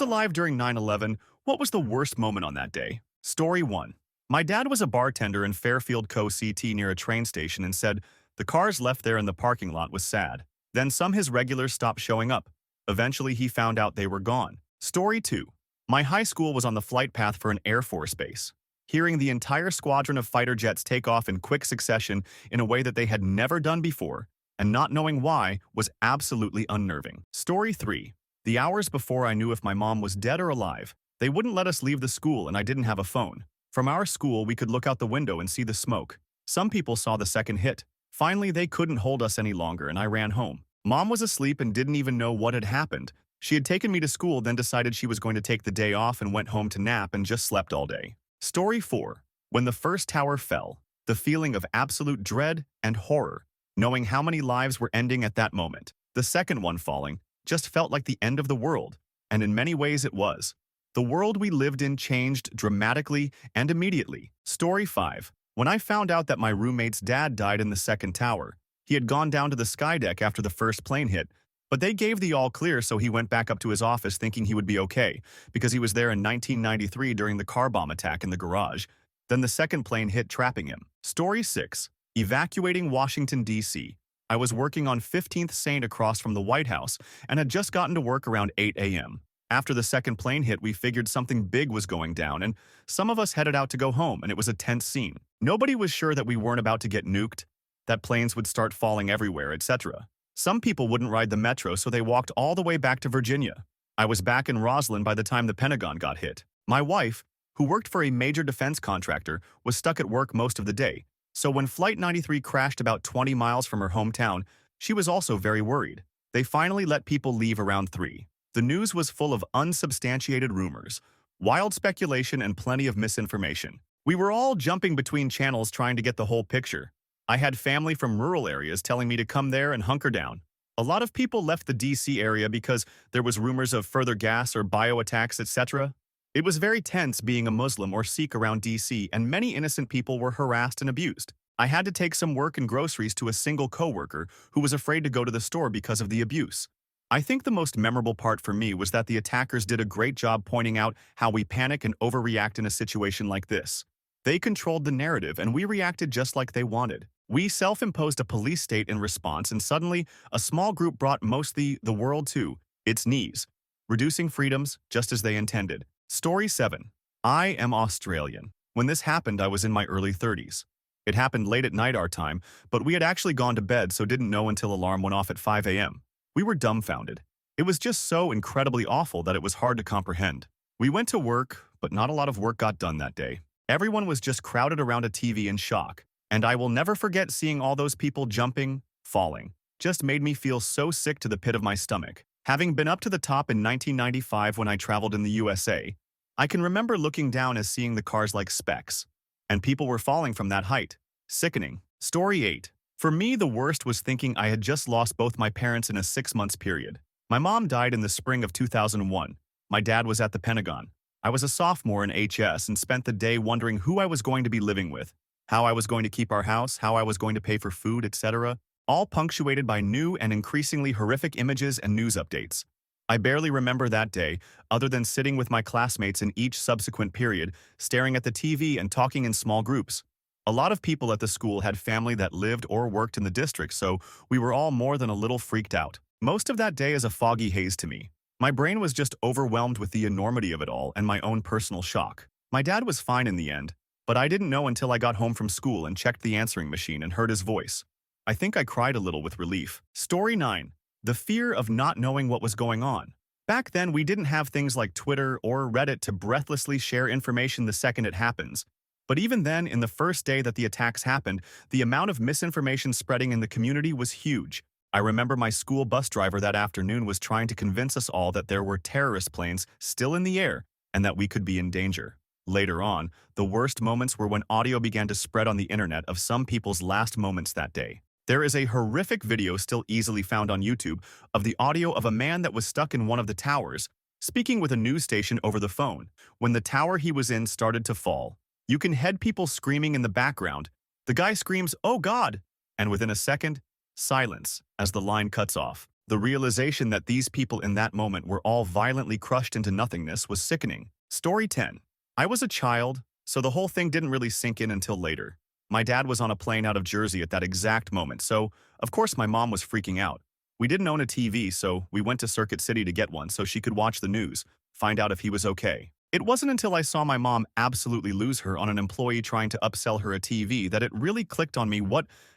was alive during 9/11, what was the worst moment on that day? Story 1. My dad was a bartender in Fairfield Co. CT near a train station and said the cars left there in the parking lot was sad. Then some his regulars stopped showing up. Eventually he found out they were gone. Story 2. My high school was on the flight path for an Air Force base. Hearing the entire squadron of fighter jets take off in quick succession in a way that they had never done before, and not knowing why, was absolutely unnerving. Story 3. The hours before I knew if my mom was dead or alive, they wouldn't let us leave the school and I didn't have a phone. From our school, we could look out the window and see the smoke. Some people saw the second hit. Finally, they couldn't hold us any longer and I ran home. Mom was asleep and didn't even know what had happened. She had taken me to school, then decided she was going to take the day off and went home to nap and just slept all day. Story 4. When the first tower fell, the feeling of absolute dread and horror, knowing how many lives were ending at that moment. The second one falling just felt like the end of the world, and in many ways it was. The world we lived in changed dramatically and immediately. Story 5. When I found out that my roommate's dad died in the second tower, he had gone down to the sky deck after the first plane hit, but they gave the all clear, so he went back up to his office thinking he would be okay, because he was there in 1993 during the car bomb attack in the garage. Then the second plane hit, trapping him. Story 6. Evacuating Washington, D.C. I was working on 15th Saint across from the White House and had just gotten to work around 8 a.m. After the second plane hit, we figured something big was going down, and some of us headed out to go home, and it was a tense scene. Nobody was sure that we weren't about to get nuked, that planes would start falling everywhere, etc. Some people wouldn't ride the metro, so they walked all the way back to Virginia. I was back in Roslyn by the time the Pentagon got hit. My wife, who worked for a major defense contractor, was stuck at work most of the day, so when Flight 93 crashed about 20 miles from her hometown, she was also very worried. They finally let people leave around 3. The news was full of unsubstantiated rumors, wild speculation, and plenty of misinformation. We were all jumping between channels trying to get the whole picture. I had family from rural areas telling me to come there and hunker down. A lot of people left the DC area because there was rumors of further gas or bio attacks, etc. It was very tense being a Muslim or Sikh around DC, and many innocent people were harassed and abused. I had to take some work and groceries to a single coworker who was afraid to go to the store because of the abuse. I think the most memorable part for me was that the attackers did a great job pointing out how we panic and overreact in a situation like this. They controlled the narrative and we reacted just like they wanted. We self-imposed a police state in response, and suddenly a small group brought the world to its knees, reducing freedoms just as they intended. Story 7. I am Australian. When this happened, I was in my early 30s. It happened late at night our time, but we had actually gone to bed, so didn't know until alarm went off at 5 a.m. We were dumbfounded. It was just so incredibly awful that it was hard to comprehend. We went to work, but not a lot of work got done that day. Everyone was just crowded around a TV in shock, and I will never forget seeing all those people jumping, falling. Just made me feel so sick to the pit of my stomach. Having been up to the top in 1995 when I traveled in the USA, I can remember looking down as seeing the cars like specks, and people were falling from that height. Sickening. Story 8. For me, the worst was thinking I had just lost both my parents in a 6-month period. My mom died in the spring of 2001. My dad was at the Pentagon. I was a sophomore in HS and spent the day wondering who I was going to be living with, how I was going to keep our house, how I was going to pay for food, etc., all punctuated by new and increasingly horrific images and news updates. I barely remember that day, other than sitting with my classmates in each subsequent period, staring at the TV and talking in small groups. A lot of people at the school had family that lived or worked in the district, so we were all more than a little freaked out. Most of that day is a foggy haze to me. My brain was just overwhelmed with the enormity of it all and my own personal shock. My dad was fine in the end, but I didn't know until I got home from school and checked the answering machine and heard his voice. I think I cried a little with relief. Story 9. The fear of not knowing what was going on. Back then, we didn't have things like Twitter or Reddit to breathlessly share information the second it happens. But even then, in the first day that the attacks happened, the amount of misinformation spreading in the community was huge. I remember my school bus driver that afternoon was trying to convince us all that there were terrorist planes still in the air and that we could be in danger. Later on, the worst moments were when audio began to spread on the internet of some people's last moments that day. There is a horrific video still easily found on YouTube of the audio of a man that was stuck in one of the towers, speaking with a news station over the phone, when the tower he was in started to fall. You can hear people screaming in the background. The guy screams, "Oh God!" And within a second, silence as the line cuts off. The realization that these people in that moment were all violently crushed into nothingness was sickening. Story 10. I was a child, so the whole thing didn't really sink in until later. My dad was on a plane out of Jersey at that exact moment, so of course my mom was freaking out. We didn't own a TV, so we went to Circuit City to get one so she could watch the news, find out if he was okay. It wasn't until I saw my mom absolutely lose her on an employee trying to upsell her a TV that it really clicked on me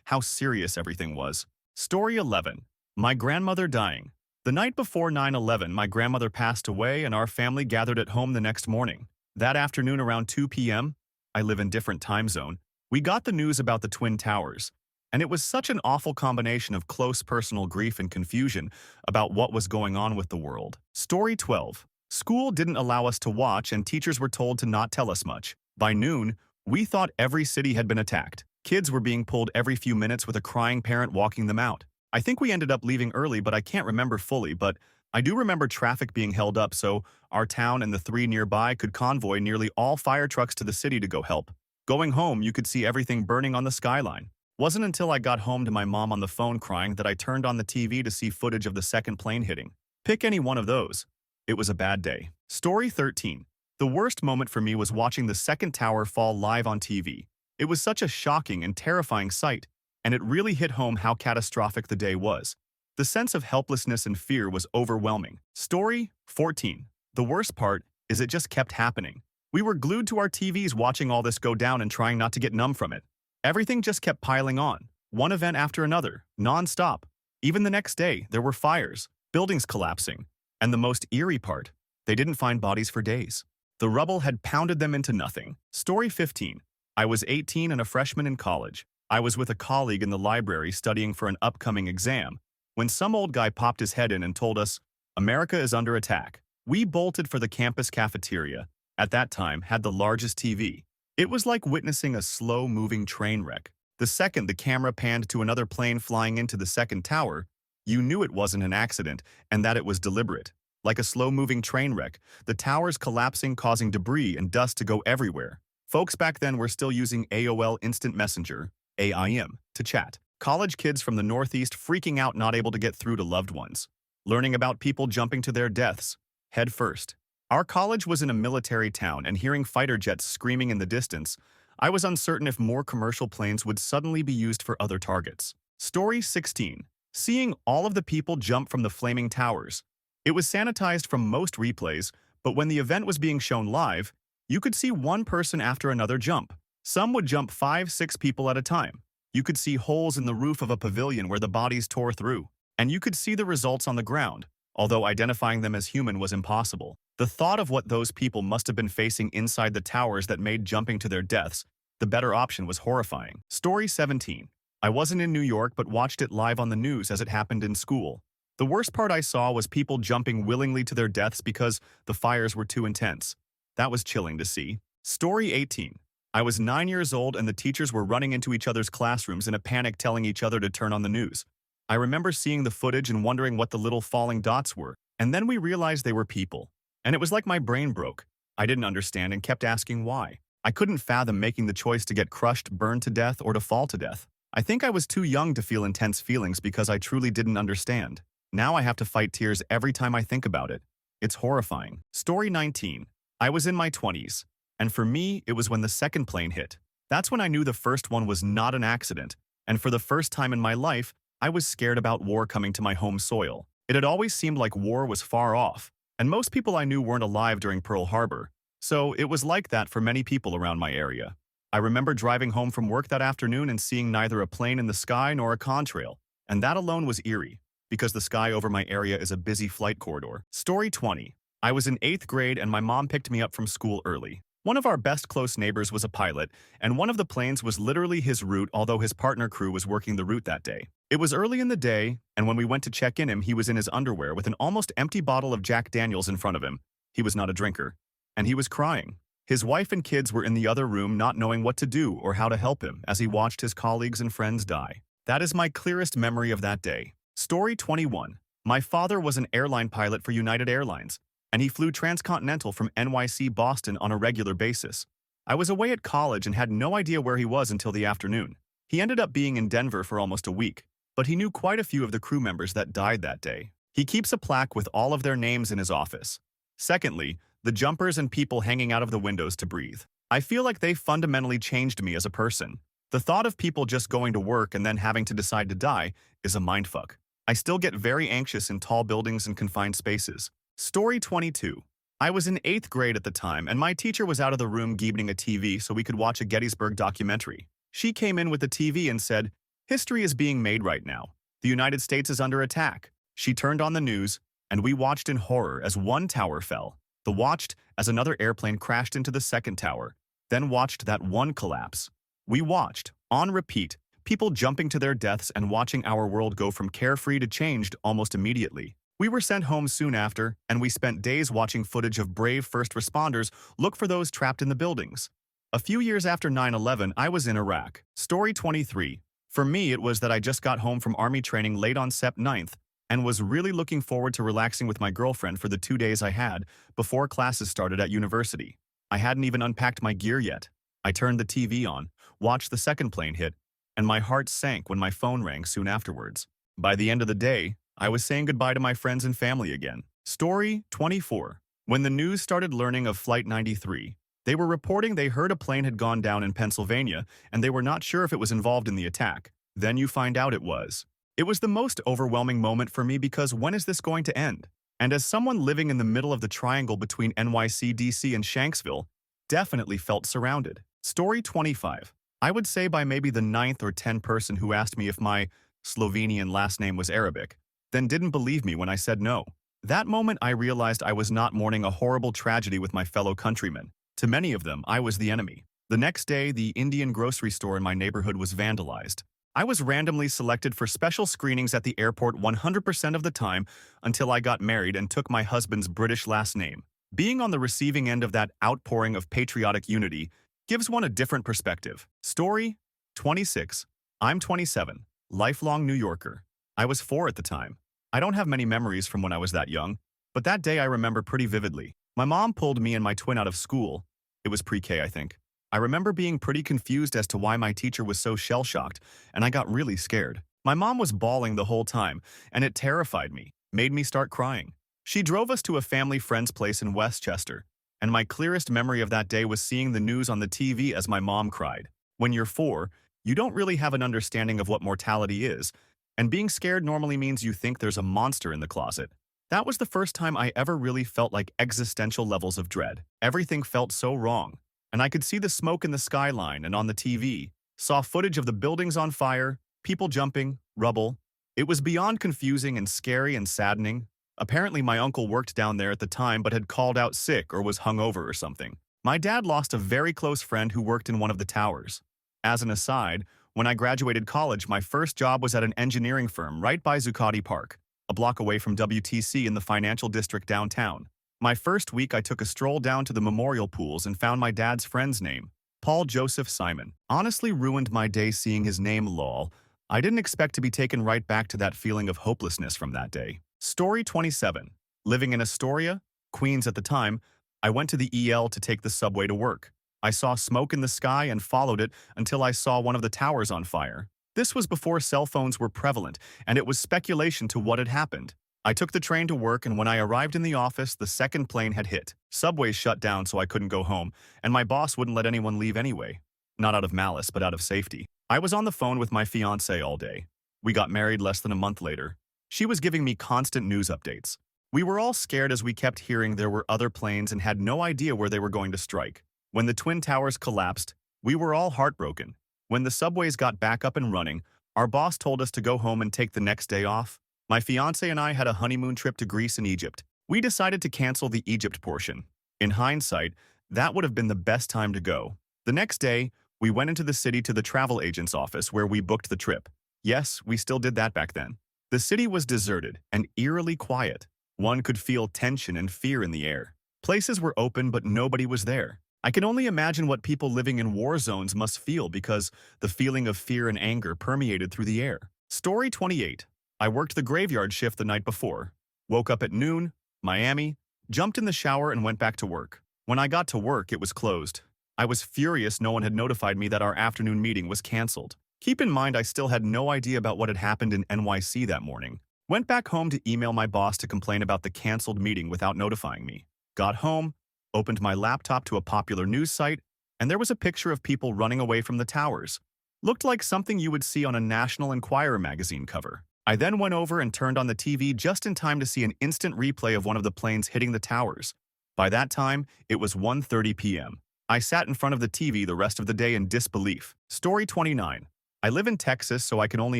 how serious everything was. Story 11. My grandmother dying. The night before 9/11, my grandmother passed away and our family gathered at home the next morning. That afternoon around 2 p.m., I live in different time zone, we got the news about the Twin Towers. And it was such an awful combination of close personal grief and confusion about what was going on with the world. Story 12. School didn't allow us to watch and teachers were told to not tell us much. By noon, we thought every city had been attacked. Kids were being pulled every few minutes with a crying parent walking them out. I think we ended up leaving early, but I can't remember fully, but I do remember traffic being held up so our town and the 3 nearby could convoy nearly all fire trucks to the city to go help. Going home, you could see everything burning on the skyline. Wasn't until I got home to my mom on the phone crying that I turned on the TV to see footage of the second plane hitting. Pick any one of those. It was a bad day. Story 13. The worst moment for me was watching the second tower fall live on TV. It was such a shocking and terrifying sight, and it really hit home how catastrophic the day was. The sense of helplessness and fear was overwhelming. Story 14. The worst part is it just kept happening. We were glued to our TVs watching all this go down and trying not to get numb from it. Everything just kept piling on, one event after another, non-stop. Even the next day, there were fires, buildings collapsing, and the most eerie part, they didn't find bodies for days. The rubble had pounded them into nothing. Story 15. I was 18 and a freshman in college. I was with a colleague in the library studying for an upcoming exam, when some old guy popped his head in and told us, "America is under attack." We bolted for the campus cafeteria, at that time had the largest TV. It was like witnessing a slow-moving train wreck. The second the camera panned to another plane flying into the second tower, you knew it wasn't an accident and that it was deliberate. Like a slow-moving train wreck, the towers collapsing causing debris and dust to go everywhere. Folks back then were still using AOL Instant Messenger, AIM, to chat. College kids from the Northeast freaking out not able to get through to loved ones. Learning about people jumping to their deaths, head first. Our college was in a military town and hearing fighter jets screaming in the distance, I was uncertain if more commercial planes would suddenly be used for other targets. Story 16. Seeing all of the people jump from the flaming towers. It was sanitized from most replays, but when the event was being shown live, you could see one person after another jump. Some would jump 5-6 people at a time. You could see holes in the roof of a pavilion where the bodies tore through, and you could see the results on the ground, although identifying them as human was impossible. The thought of what those people must have been facing inside the towers that made jumping to their deaths the better option was horrifying. Story 17. I wasn't in New York but watched it live on the news as it happened in school. The worst part I saw was people jumping willingly to their deaths because the fires were too intense. That was chilling to see. Story 18. I was 9 years old and the teachers were running into each other's classrooms in a panic telling each other to turn on the news. I remember seeing the footage and wondering what the little falling dots were, and then we realized they were people. And it was like my brain broke. I didn't understand and kept asking why. I couldn't fathom making the choice to get crushed, burned to death, or to fall to death. I think I was too young to feel intense feelings because I truly didn't understand. Now I have to fight tears every time I think about it. It's horrifying. Story 19. I was in my 20s, and for me, it was when the second plane hit. That's when I knew the first one was not an accident, and for the first time in my life, I was scared about war coming to my home soil. It had always seemed like war was far off, and most people I knew weren't alive during Pearl Harbor, so it was like that for many people around my area. I remember driving home from work that afternoon and seeing neither a plane in the sky nor a contrail, and that alone was eerie, because the sky over my area is a busy flight corridor. Story 20. I was in 8th grade and my mom picked me up from school early. One of our best close neighbors was a pilot, and one of the planes was literally his route, although his partner crew was working the route that day. It was early in the day, and when we went to check in him, he was in his underwear with an almost empty bottle of Jack Daniels in front of him. He was not a drinker. And he was crying. His wife and kids were in the other room not knowing what to do or how to help him as he watched his colleagues and friends die. That is my clearest memory of that day. Story 21. My father was an airline pilot for United Airlines, and he flew transcontinental from NYC Boston on a regular basis. I was away at college and had no idea where he was until the afternoon. He ended up being in Denver for almost a week. but he knew quite a few of the crew members that died that day. He keeps a plaque with all of their names in his office. Secondly, the jumpers and people hanging out of the windows to breathe. I feel like they fundamentally changed me as a person. The thought of people just going to work and then having to decide to die is a mindfuck. I still get very anxious in tall buildings and confined spaces. Story 22. I was in 8th grade at the time, and my teacher was out of the room giving a TV so we could watch a Gettysburg documentary. She came in with the TV and said, "History is being made right now. The United States is under attack." She turned on the news, and we watched in horror as one tower fell. Watched as another airplane crashed into the second tower, then watched that one collapse. We watched, on repeat, people jumping to their deaths and watching our world go from carefree to changed almost immediately. We were sent home soon after, and we spent days watching footage of brave first responders look for those trapped in the buildings. A few years after 9/11, I was in Iraq. Story 23. For me, it was that I just got home from Army training late on Sep 9th and was really looking forward to relaxing with my girlfriend for the 2 days I had before classes started at university. I hadn't even unpacked my gear yet. I turned the TV on, watched the second plane hit, and my heart sank when my phone rang soon afterwards. By the end of the day, I was saying goodbye to my friends and family again. Story 24. When the news started learning of Flight 93, they were reporting they heard a plane had gone down in Pennsylvania, and they were not sure if it was involved in the attack. Then you find out it was. It was the most overwhelming moment for me because when is this going to end? And as someone living in the middle of the triangle between NYC, DC, and Shanksville, definitely felt surrounded. Story 25. I would say by maybe the 9th or 10th person who asked me if my Slovenian last name was Arabic, then didn't believe me when I said no. That moment I realized I was not mourning a horrible tragedy with my fellow countrymen. To many of them, I was the enemy. The next day, the Indian grocery store in my neighborhood was vandalized. I was randomly selected for special screenings at the airport 100% of the time until I got married and took my husband's British last name. Being on the receiving end of that outpouring of patriotic unity gives one a different perspective. Story 26. I'm 27, lifelong New Yorker. I was 4 at the time. I don't have many memories from when I was that young, but that day I remember pretty vividly. My mom pulled me and my twin out of school. It was pre-K, I think. I remember being pretty confused as to why my teacher was so shell-shocked, and I got really scared. My mom was bawling the whole time, and it terrified me, made me start crying. She drove us to a family friend's place in Westchester, and my clearest memory of that day was seeing the news on the TV as my mom cried. When you're 4, you don't really have an understanding of what mortality is, and being scared normally means you think there's a monster in the closet. That was the first time I ever really felt like existential levels of dread. Everything felt so wrong, and I could see the smoke in the skyline and on the TV, saw footage of the buildings on fire, people jumping, rubble. It was beyond confusing and scary and saddening. Apparently my uncle worked down there at the time but had called out sick or was hungover or something. My dad lost a very close friend who worked in one of the towers. As an aside, when I graduated college, my first job was at an engineering firm right by Zuccotti Park, a block away from WTC in the financial district downtown. My first week, I took a stroll down to the memorial pools and found my dad's friend's name, Paul Joseph Simon. Honestly ruined my day seeing his name, lol. I didn't expect to be taken right back to that feeling of hopelessness from that day. Story 27. Living in Astoria, Queens at the time, I went to the EL to take the subway to work. I saw smoke in the sky and followed it until I saw one of the towers on fire. This was before cell phones were prevalent, and it was speculation to what had happened. I took the train to work, and when I arrived in the office, the second plane had hit. Subways shut down so I couldn't go home, and my boss wouldn't let anyone leave anyway. Not out of malice, but out of safety. I was on the phone with my fiancée all day. We got married less than a month later. She was giving me constant news updates. We were all scared as we kept hearing there were other planes and had no idea where they were going to strike. When the Twin Towers collapsed, we were all heartbroken. When the subways got back up and running, our boss told us to go home and take the next day off. My fiancé and I had a honeymoon trip to Greece and Egypt. We decided to cancel the Egypt portion. In hindsight, that would have been the best time to go. The next day, we went into the city to the travel agent's office where we booked the trip. Yes, we still did that back then. The city was deserted and eerily quiet. One could feel tension and fear in the air. Places were open, but nobody was there. I can only imagine what people living in war zones must feel because the feeling of fear and anger permeated through the air. Story 28. I worked the graveyard shift the night before. Woke up at noon, Miami, jumped in the shower and went back to work. When I got to work, it was closed. I was furious no one had notified me that our afternoon meeting was canceled. Keep in mind, I still had no idea about what had happened in NYC that morning. Went back home to email my boss to complain about the canceled meeting without notifying me. Got home, opened my laptop to a popular news site, and there was a picture of people running away from the towers. Looked like something you would see on a National Enquirer magazine cover. I then went over and turned on the TV just in time to see an instant replay of one of the planes hitting the towers. By that time, it was 1:30 p.m. I sat in front of the TV the rest of the day in disbelief. Story 29. I live in Texas, so I can only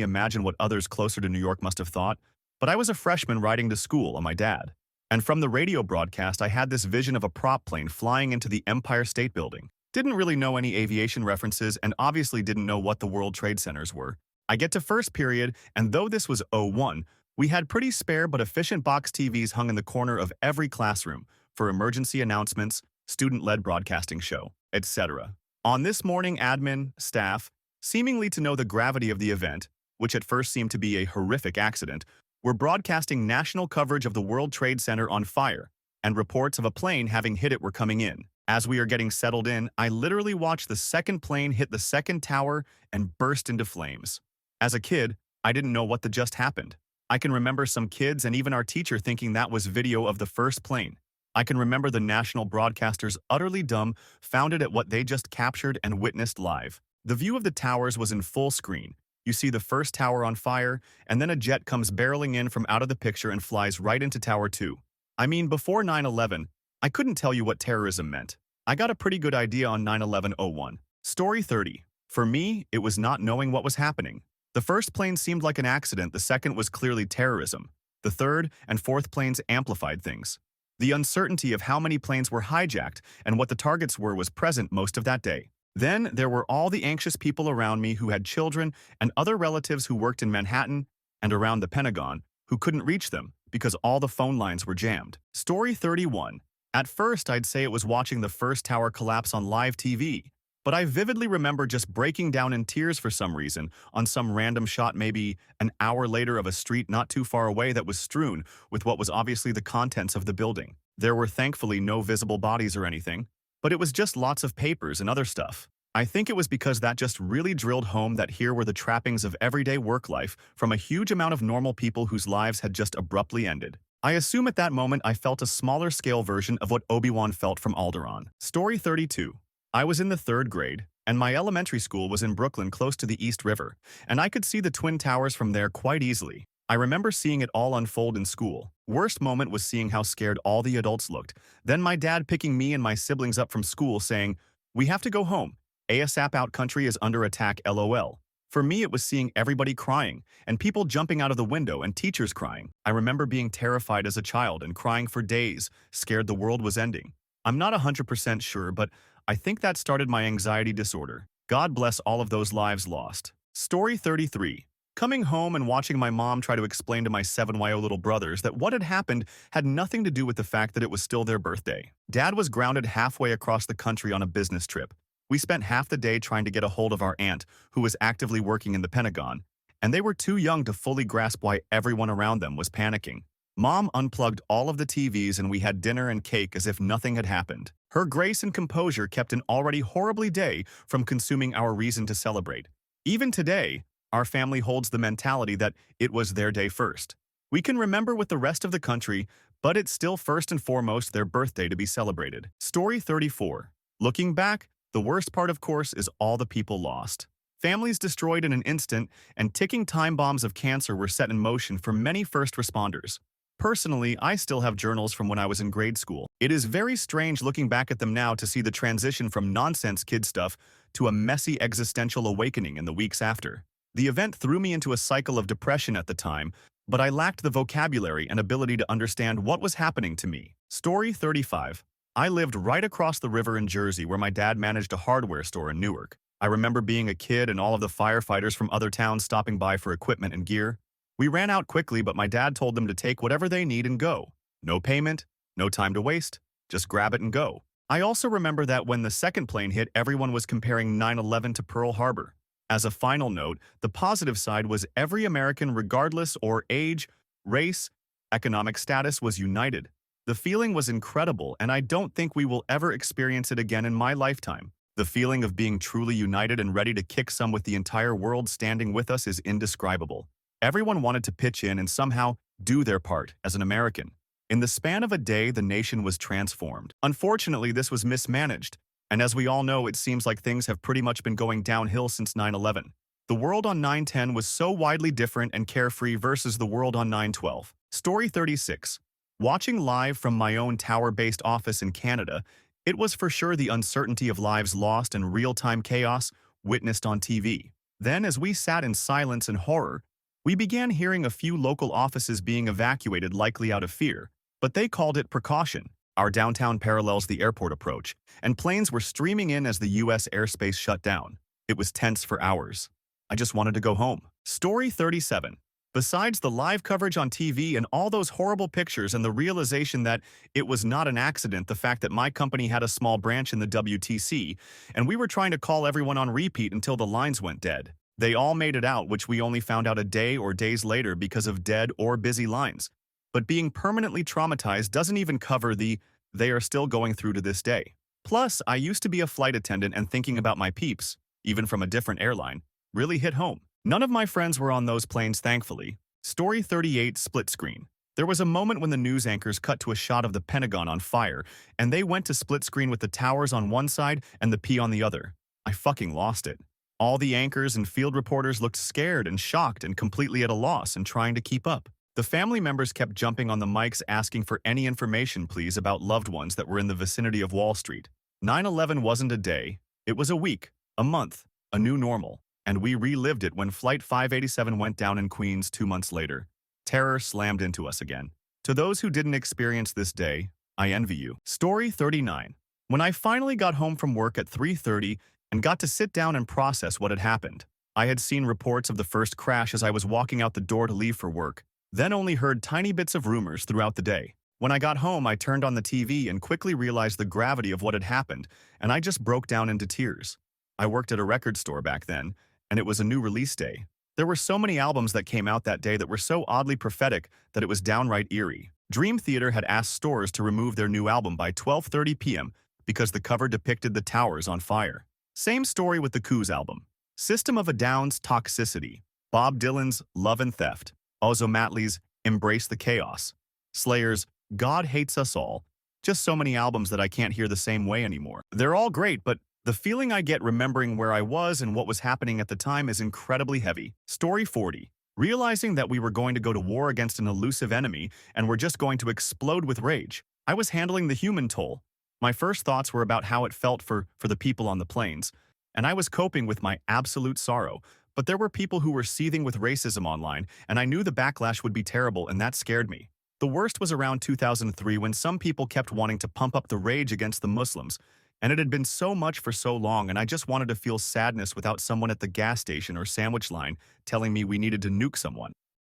imagine what others closer to New York must have thought, but I was a freshman riding to school on my dad. And from the radio broadcast, I had this vision of a prop plane flying into the Empire State Building. Didn't really know any aviation references and obviously didn't know what the World Trade Centers were. I get to first period, and though this was '01, we had pretty spare but efficient box TVs hung in the corner of every classroom for emergency announcements, student-led broadcasting show, etc. On this morning, admin, staff, seemingly to know the gravity of the event, which at first seemed to be a horrific accident, were broadcasting national coverage of the World Trade Center on fire, and reports of a plane having hit it were coming in. As we are getting settled in, I literally watched the second plane hit the second tower and burst into flames. As a kid, I didn't know what just happened. I can remember some kids and even our teacher thinking that was video of the first plane. I can remember the national broadcasters utterly dumb, founded at what they just captured and witnessed live. The view of the towers was in full screen. You see the first tower on fire, and then a jet comes barreling in from out of the picture and flies right into Tower 2. I mean, before 9/11, I couldn't tell you what terrorism meant. I got a pretty good idea on 9/11/01. Story 30. For me, it was not knowing what was happening. The first plane seemed like an accident, the second was clearly terrorism. The third and fourth planes amplified things. The uncertainty of how many planes were hijacked and what the targets were was present most of that day. Then there were all the anxious people around me who had children and other relatives who worked in Manhattan and around the Pentagon who couldn't reach them because all the phone lines were jammed. Story 31. At first, I'd say it was watching the first tower collapse on live TV, but I vividly remember just breaking down in tears for some reason on some random shot maybe an hour later of a street not too far away that was strewn with what was obviously the contents of the building. There were thankfully no visible bodies or anything, but it was just lots of papers and other stuff. I think it was because that just really drilled home that here were the trappings of everyday work life from a huge amount of normal people whose lives had just abruptly ended. I assume at that moment I felt a smaller scale version of what Obi-Wan felt from Alderaan. Story 32. I was in the 3rd grade, and my elementary school was in Brooklyn close to the East River, and I could see the Twin Towers from there quite easily. I remember seeing it all unfold in school. Worst moment was seeing how scared all the adults looked. Then my dad picking me and my siblings up from school saying, "We have to go home. ASAP out country is under attack, LOL." For me, it was seeing everybody crying, and people jumping out of the window and teachers crying. I remember being terrified as a child and crying for days, scared the world was ending. I'm not 100% sure, but I think that started my anxiety disorder. God bless all of those lives lost. Story 33. Coming home and watching my mom try to explain to my 7YO little brothers that what had happened had nothing to do with the fact that it was still their birthday. Dad was grounded halfway across the country on a business trip. We spent half the day trying to get a hold of our aunt, who was actively working in the Pentagon, and they were too young to fully grasp why everyone around them was panicking. Mom unplugged all of the TVs and we had dinner and cake as if nothing had happened. Her grace and composure kept an already horribly day from consuming our reason to celebrate. Even today, our family holds the mentality that it was their day first. We can remember with the rest of the country, but it's still first and foremost their birthday to be celebrated. Story 34. Looking back, the worst part, of course, is all the people lost. Families destroyed in an instant, and ticking time bombs of cancer were set in motion for many first responders. Personally, I still have journals from when I was in grade school. It is very strange looking back at them now to see the transition from nonsense kid stuff to a messy existential awakening in the weeks after. The event threw me into a cycle of depression at the time, but I lacked the vocabulary and ability to understand what was happening to me. Story 35. I lived right across the river in Jersey where my dad managed a hardware store in Newark. I remember being a kid and all of the firefighters from other towns stopping by for equipment and gear. We ran out quickly, but my dad told them to take whatever they need and go. No payment, no time to waste, just grab it and go. I also remember that when the second plane hit, everyone was comparing 9/11 to Pearl Harbor. As a final note, the positive side was every American, regardless or age, race, economic status, was united. The feeling was incredible, and I don't think we will ever experience it again in my lifetime. The feeling of being truly united and ready to kick some with the entire world standing with us is indescribable. Everyone wanted to pitch in and somehow do their part as an American. In the span of a day, the nation was transformed. Unfortunately, this was mismanaged, and as we all know, it seems like things have pretty much been going downhill since 9/11. The world on 9/10 was so widely different and carefree versus the world on 9/12. Story 36. Watching live from my own tower-based office in Canada, it was for sure the uncertainty of lives lost and real-time chaos witnessed on TV. Then, as we sat in silence and horror, we began hearing a few local offices being evacuated, likely out of fear, but they called it precaution. Our downtown parallels the airport approach, and planes were streaming in as the U.S. airspace shut down. It was tense for hours. I just wanted to go home. Story 37. Besides the live coverage on TV and all those horrible pictures and the realization that it was not an accident, the fact that my company had a small branch in the WTC, and we were trying to call everyone on repeat until the lines went dead. They all made it out, which we only found out a day or days later because of dead or busy lines. But being permanently traumatized doesn't even cover the they are still going through to this day. Plus, I used to be a flight attendant, and thinking about my peeps, even from a different airline, really hit home. None of my friends were on those planes, thankfully. Story 38. Split screen. There was a moment when the news anchors cut to a shot of the Pentagon on fire, and they went to split screen with the towers on one side and the P on the other. I fucking lost it. All the anchors and field reporters looked scared and shocked and completely at a loss and trying to keep up. The family members kept jumping on the mics asking for any information, please, about loved ones that were in the vicinity of Wall Street. 9/11 wasn't a day. It was a week, a month, a new normal. And we relived it when Flight 587 went down in Queens 2 months later. Terror slammed into us again. To those who didn't experience this day, I envy you. Story 39. When I finally got home from work at 3:30 and got to sit down and process what had happened, I had seen reports of the first crash as I was walking out the door to leave for work, then only heard tiny bits of rumors throughout the day. When I got home, I turned on the TV and quickly realized the gravity of what had happened, and I just broke down into tears. I worked at a record store back then, and it was a new release day. There were so many albums that came out that day that were so oddly prophetic that it was downright eerie. Dream Theater had asked stores to remove their new album by 12:30 p.m. because the cover depicted the towers on fire. Same story with the Coos album. System of a Down's Toxicity, Bob Dylan's Love and Theft, Ozzy Matley's Embrace the Chaos, Slayer's God Hates Us All. Just so many albums that I can't hear the same way anymore. They're all great, but the feeling I get remembering where I was and what was happening at the time is incredibly heavy. Story 40. Realizing that we were going to go to war against an elusive enemy and were just going to explode with rage, I was handling the human toll. My first thoughts were about how it felt for the people on the planes, and I was coping with my absolute sorrow. But there were people who were seething with racism online, and I knew the backlash would be terrible, and that scared me. The worst was around 2003 when some people kept wanting to pump up the rage against the Muslims. And it had been so much for so long, and I just wanted to feel sadness without someone at the gas station or sandwich line telling me we needed to nuke someone.